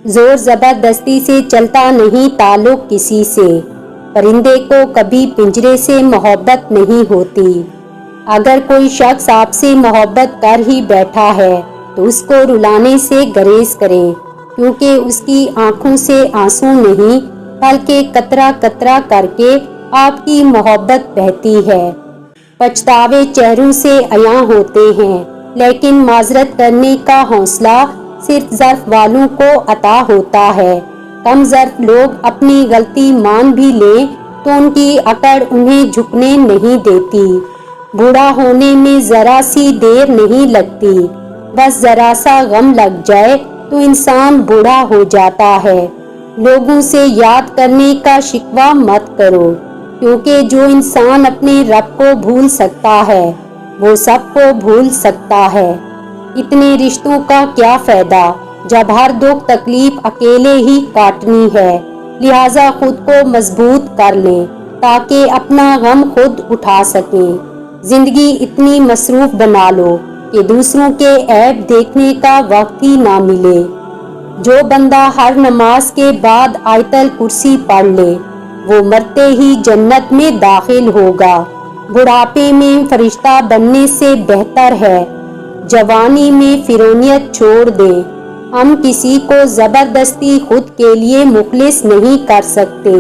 زور زبردستی سے چلتا نہیں تعلق کسی سے، پرندے کو کبھی پنجرے سے محبت نہیں ہوتی۔ اگر کوئی شخص آپ سے محبت کر ہی بیٹھا ہے تو اس کو رلانے سے گریز کریں، کیونکہ اس کی آنکھوں سے آنسو نہیں بلکہ قطرہ قطرہ کر کے آپ کی محبت بہتی ہے۔ پچھتاوے چہروں سے عیاں ہوتے ہیں، لیکن معذرت کرنے کا حوصلہ صرف ظرف والوں کو عطا ہوتا ہے۔ کم ظرف لوگ اپنی غلطی مان بھی لیں تو ان کی اکڑ انہیں جھکنے نہیں دیتی۔ بوڑھا ہونے میں ذرا سی دیر نہیں لگتی، بس ذرا سا غم لگ جائے تو انسان بوڑھا ہو جاتا ہے۔ لوگوں سے یاد کرنے کا شکوہ مت کرو، کیونکہ جو انسان اپنے رب کو بھول سکتا ہے وہ سب کو بھول سکتا ہے۔ اتنے رشتوں کا کیا فائدہ جب ہر دکھ تکلیف اکیلے ہی کاٹنی ہے۔ لہٰذا خود کو مضبوط کر لیں تاکہ اپنا غم خود اٹھا سکیں۔ زندگی اتنی مصروف بنا لو کہ دوسروں کے عیب دیکھنے کا وقت ہی نہ ملے۔ جو بندہ ہر نماز کے بعد آیت الکرسی پڑھ لے وہ مرتے ہی جنت میں داخل ہوگا۔ بڑھاپے میں فرشتہ بننے سے بہتر ہے جوانی میں فرعونیت چھوڑ دیں۔ ہم کسی کو زبردستی خود کے لیے مخلص نہیں کر سکتے۔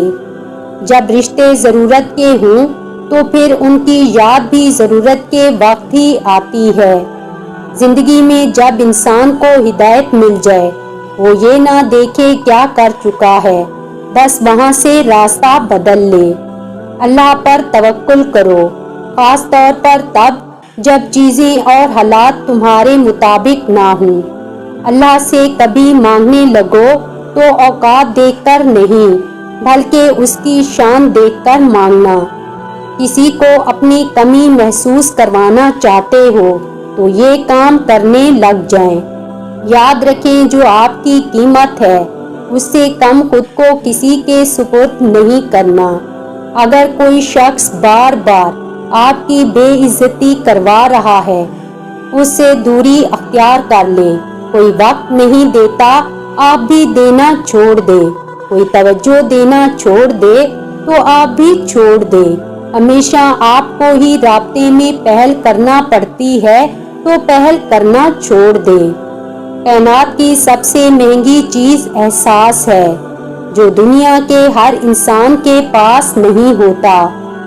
جب رشتے ضرورت کے ہوں تو پھر ان کی یاد بھی ضرورت کے وقت ہی آتی ہے۔ زندگی میں جب انسان کو ہدایت مل جائے وہ یہ نہ دیکھے کیا کر چکا ہے، بس وہاں سے راستہ بدل لے۔ اللہ پر توکل کرو، خاص طور پر تب جب چیزیں اور حالات تمہارے مطابق نہ ہوں۔ اللہ سے کبھی مانگنے لگو تو اوقات دیکھ کر نہیں بلکہ اس کی شان دیکھ کر مانگنا۔ کسی کو اپنی کمی محسوس کروانا چاہتے ہو تو یہ کام کرنے لگ جائیں۔ یاد رکھیں جو آپ کی قیمت ہے اس سے کم خود کو کسی کے سپرد نہیں کرنا۔ اگر کوئی شخص بار بار آپ کی بے عزتی کروا رہا ہے اس سے دوری اختیار کر لیں۔ کوئی وقت نہیں دیتا آپ بھی دینا چھوڑ دیں، کوئی توجہ دینا چھوڑ دے تو آپ بھی چھوڑ دیں۔ ہمیشہ آپ کو ہی رابطے میں پہل کرنا پڑتی ہے تو پہل کرنا چھوڑ دیں۔ کائنات کی سب سے مہنگی چیز احساس ہے جو دنیا کے ہر انسان کے پاس نہیں ہوتا۔